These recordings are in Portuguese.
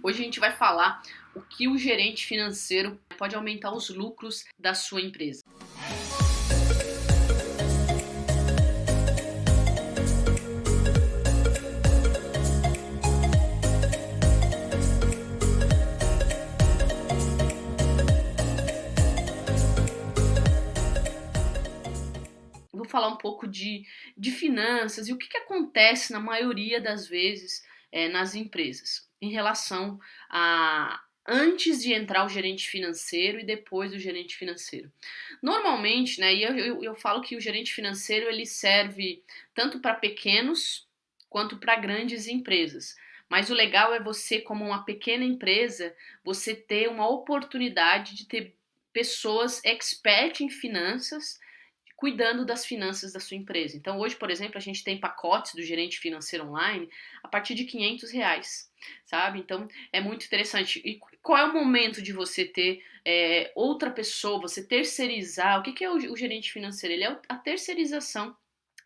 Hoje a gente vai falar o que o gerente financeiro pode aumentar os lucros da sua empresa. Vou falar um pouco de finanças e o que acontece na maioria das vezes nas empresas em relação a antes de entrar o gerente financeiro e depois do gerente financeiro. Normalmente, né, e eu falo que o gerente financeiro ele serve tanto para pequenos quanto para grandes empresas. Mas o legal é você, como uma pequena empresa, você ter uma oportunidade de ter pessoas expert em finanças cuidando das finanças da sua empresa. Então hoje, por exemplo, a gente tem pacotes do gerente financeiro online a partir de R$ 500, sabe? Então é muito interessante. E qual é o momento de você ter outra pessoa, você terceirizar? O que é o gerente financeiro? Ele é a terceirização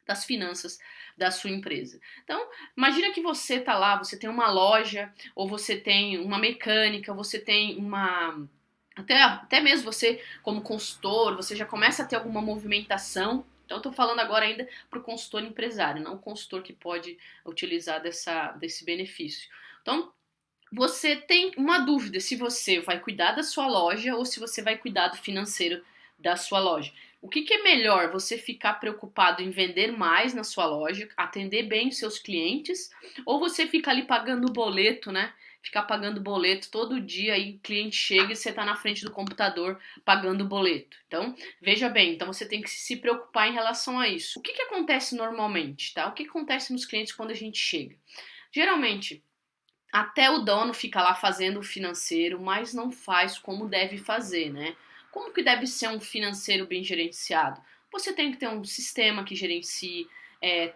das finanças da sua empresa. Então, imagina que você tá lá, você tem uma loja, ou você tem uma mecânica, ou você tem uma até mesmo você, como consultor, você já começa a ter alguma movimentação. Então, estou falando agora ainda para o consultor empresário, não o consultor que pode utilizar desse benefício. Então, você tem uma dúvida se você vai cuidar da sua loja ou se você vai cuidar do financeiro da sua loja. O que é melhor? Você ficar preocupado em vender mais na sua loja, atender bem os seus clientes, ou você fica ali pagando o boleto, né? Ficar pagando boleto todo dia, aí o cliente chega e você está na frente do computador pagando o boleto. Então, veja bem, então você tem que se preocupar em relação a isso. O que acontece normalmente, tá? O que acontece nos clientes quando a gente chega? Geralmente, até o dono fica lá fazendo o financeiro, mas não faz como deve fazer, né? Como que deve ser um financeiro bem gerenciado? Você tem que ter um sistema que gerencie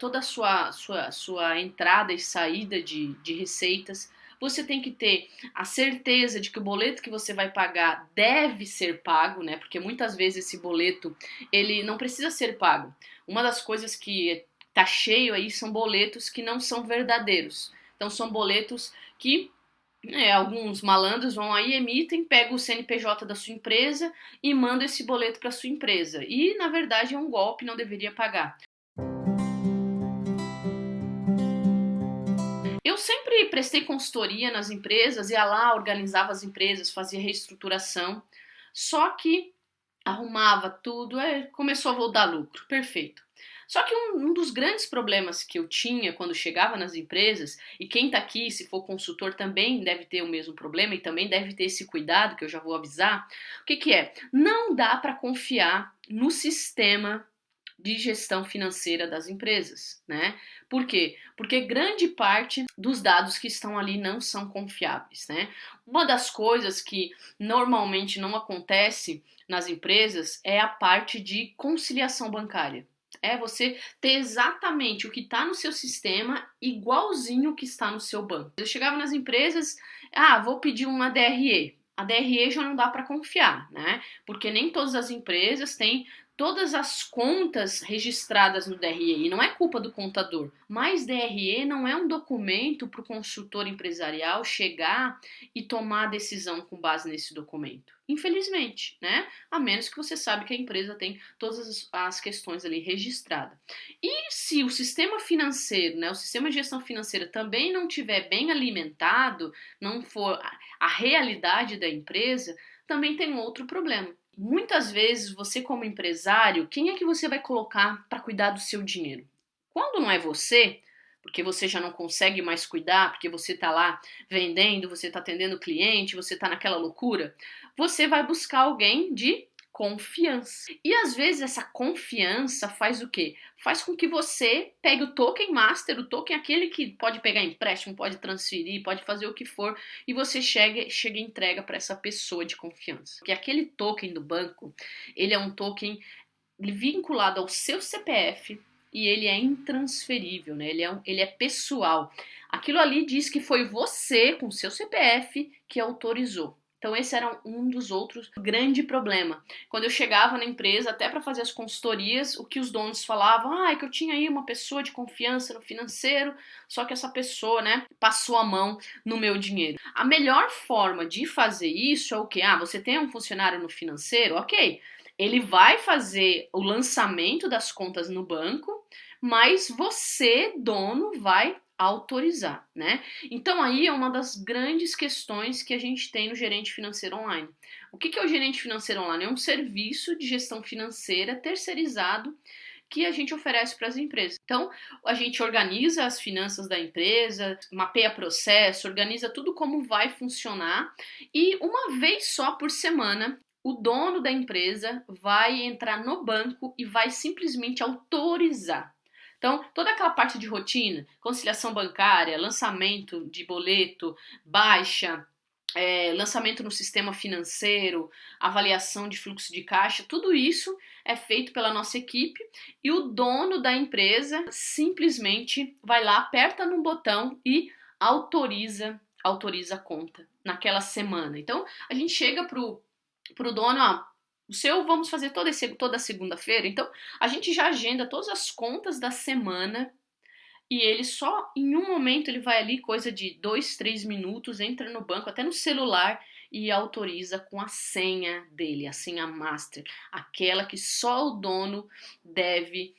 toda a sua entrada e saída de receitas. Você tem que ter a certeza de que o boleto que você vai pagar deve ser pago, né? Porque muitas vezes esse boleto, ele não precisa ser pago. Uma das coisas que tá cheio aí são boletos que não são verdadeiros. Então são boletos que alguns malandros vão aí, emitem, pegam o CNPJ da sua empresa e mandam esse boleto para sua empresa. E, na verdade, é um golpe, não deveria pagar. Eu sempre prestei consultoria nas empresas, ia lá, organizava as empresas, fazia reestruturação, só que arrumava tudo, começou a dar lucro, perfeito. Só que um dos grandes problemas que eu tinha quando chegava nas empresas, e quem tá aqui, se for consultor, também deve ter o mesmo problema e também deve ter esse cuidado, que eu já vou avisar, o que é? Não dá para confiar no sistema de gestão financeira das empresas, né? Por quê? Porque grande parte dos dados que estão ali não são confiáveis, né? Uma das coisas que normalmente não acontece nas empresas é a parte de conciliação bancária. É você ter exatamente o que está no seu sistema igualzinho o que está no seu banco. Eu chegava nas empresas, vou pedir uma DRE. A DRE já não dá para confiar, né? Porque nem todas as empresas têm todas as contas registradas no DRE, e não é culpa do contador, mas DRE não é um documento para o consultor empresarial chegar e tomar a decisão com base nesse documento. Infelizmente, né? A menos que você sabe que a empresa tem todas as questões ali registradas. E se o sistema financeiro, né, o sistema de gestão financeira também não estiver bem alimentado, não for a realidade da empresa, também tem outro problema. Muitas vezes, você como empresário, quem é que você vai colocar para cuidar do seu dinheiro? Quando não é você, porque você já não consegue mais cuidar, porque você está lá vendendo, você está atendendo o cliente, você está naquela loucura, você vai buscar alguém de confiança. E às vezes essa confiança faz o quê? Faz com que você pegue o token master, o token aquele que pode pegar empréstimo, pode transferir, pode fazer o que for, e você chega e entrega para essa pessoa de confiança. Porque aquele token do banco, ele é um token vinculado ao seu CPF e ele é intransferível, né? Ele é pessoal. Aquilo ali diz que foi você, com seu CPF, que autorizou. Então esse era um dos outros grande problema. Quando eu chegava na empresa, até para fazer as consultorias, o que os donos falavam, é que eu tinha aí uma pessoa de confiança no financeiro, só que essa pessoa, né, passou a mão no meu dinheiro. A melhor forma de fazer isso é o quê? Você tem um funcionário no financeiro, ok. Ele vai fazer o lançamento das contas no banco, mas você, dono, vai autorizar, né? Então aí é uma das grandes questões que a gente tem no gerente financeiro online. O que é o gerente financeiro online? É um serviço de gestão financeira terceirizado que a gente oferece para as empresas. Então, a gente organiza as finanças da empresa, mapeia processo, organiza tudo como vai funcionar e uma vez só por semana o dono da empresa vai entrar no banco e vai simplesmente autorizar. Então, toda aquela parte de rotina, conciliação bancária, lançamento de boleto, baixa, lançamento no sistema financeiro, avaliação de fluxo de caixa, tudo isso é feito pela nossa equipe e o dono da empresa simplesmente vai lá, aperta no botão e autoriza a conta naquela semana. Então, a gente chega pro dono, o seu vamos fazer toda segunda-feira, então a gente já agenda todas as contas da semana e ele só em um momento ele vai ali, coisa de 2, 3 minutos, entra no banco, até no celular e autoriza com a senha dele, a senha master, aquela que só o dono deve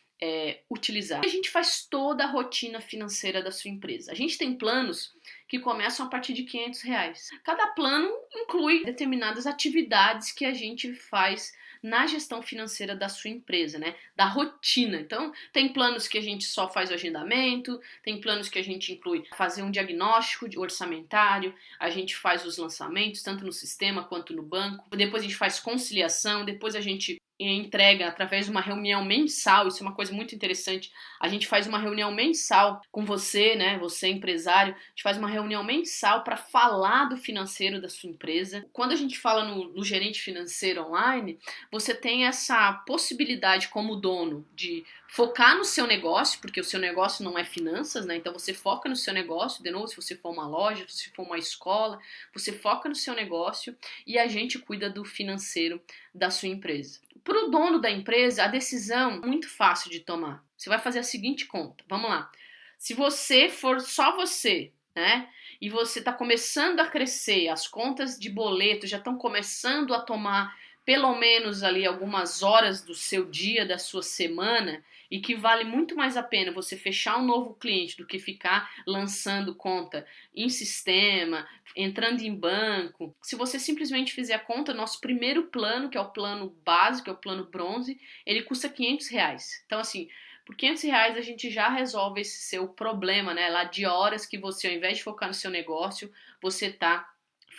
utilizar. A gente faz toda a rotina financeira da sua empresa. A gente tem planos que começam a partir de R$500. Cada plano inclui determinadas atividades que a gente faz na gestão financeira da sua empresa, né? Da rotina. Então, tem planos que a gente só faz o agendamento, tem planos que a gente inclui fazer um diagnóstico orçamentário, a gente faz os lançamentos, tanto no sistema quanto no banco, depois a gente faz conciliação, depois a gente entrega através de uma reunião mensal, isso é uma coisa muito interessante, a gente faz uma reunião mensal com você, né, você empresário, a gente faz uma reunião mensal para falar do financeiro da sua empresa. Quando a gente fala no gerente financeiro online, você tem essa possibilidade como dono de focar no seu negócio, porque o seu negócio não é finanças, né, então você foca no seu negócio, de novo, se você for uma loja, se for uma escola, você foca no seu negócio e a gente cuida do financeiro da sua empresa. Para o dono da empresa, a decisão é muito fácil de tomar. Você vai fazer a seguinte conta. Vamos lá. Se você for só você, né? E você está começando a crescer, as contas de boleto já estão começando a tomar pelo menos ali algumas horas do seu dia, da sua semana, e que vale muito mais a pena você fechar um novo cliente do que ficar lançando conta em sistema, entrando em banco. Se você simplesmente fizer a conta, nosso primeiro plano, que é o plano básico, é o plano bronze, ele custa R$500. Então, assim, por R$500 a gente já resolve esse seu problema, né? Lá de horas que você, ao invés de focar no seu negócio, você tá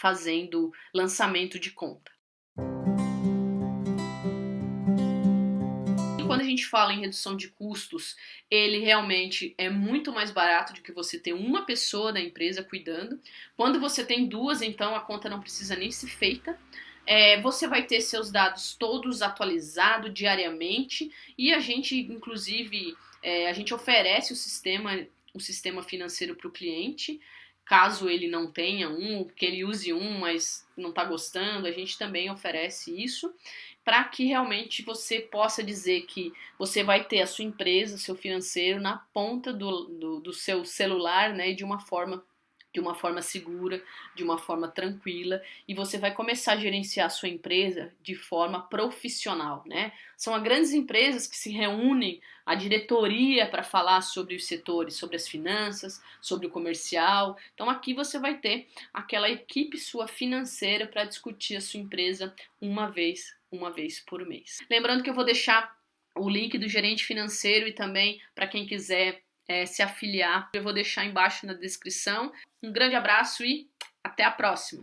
fazendo lançamento de conta. Quando a gente fala em redução de custos, ele realmente é muito mais barato do que você ter uma pessoa da empresa cuidando. Quando você tem duas, então a conta não precisa nem ser feita. Você vai ter seus dados todos atualizados diariamente e a gente, inclusive, a gente oferece o sistema financeiro para o cliente. Caso ele não tenha que ele use mas não está gostando, a gente também oferece isso para que realmente você possa dizer que você vai ter a sua empresa, seu financeiro na ponta do seu celular, né, de uma forma segura, de uma forma tranquila, e você vai começar a gerenciar a sua empresa de forma profissional, né? São as grandes empresas que se reúnem, a diretoria para falar sobre os setores, sobre as finanças, sobre o comercial. Então aqui você vai ter aquela equipe sua financeira para discutir a sua empresa uma vez por mês. Lembrando que eu vou deixar o link do gerente financeiro e também para quem quiser se afiliar, eu vou deixar embaixo na descrição. Um grande abraço e até a próxima!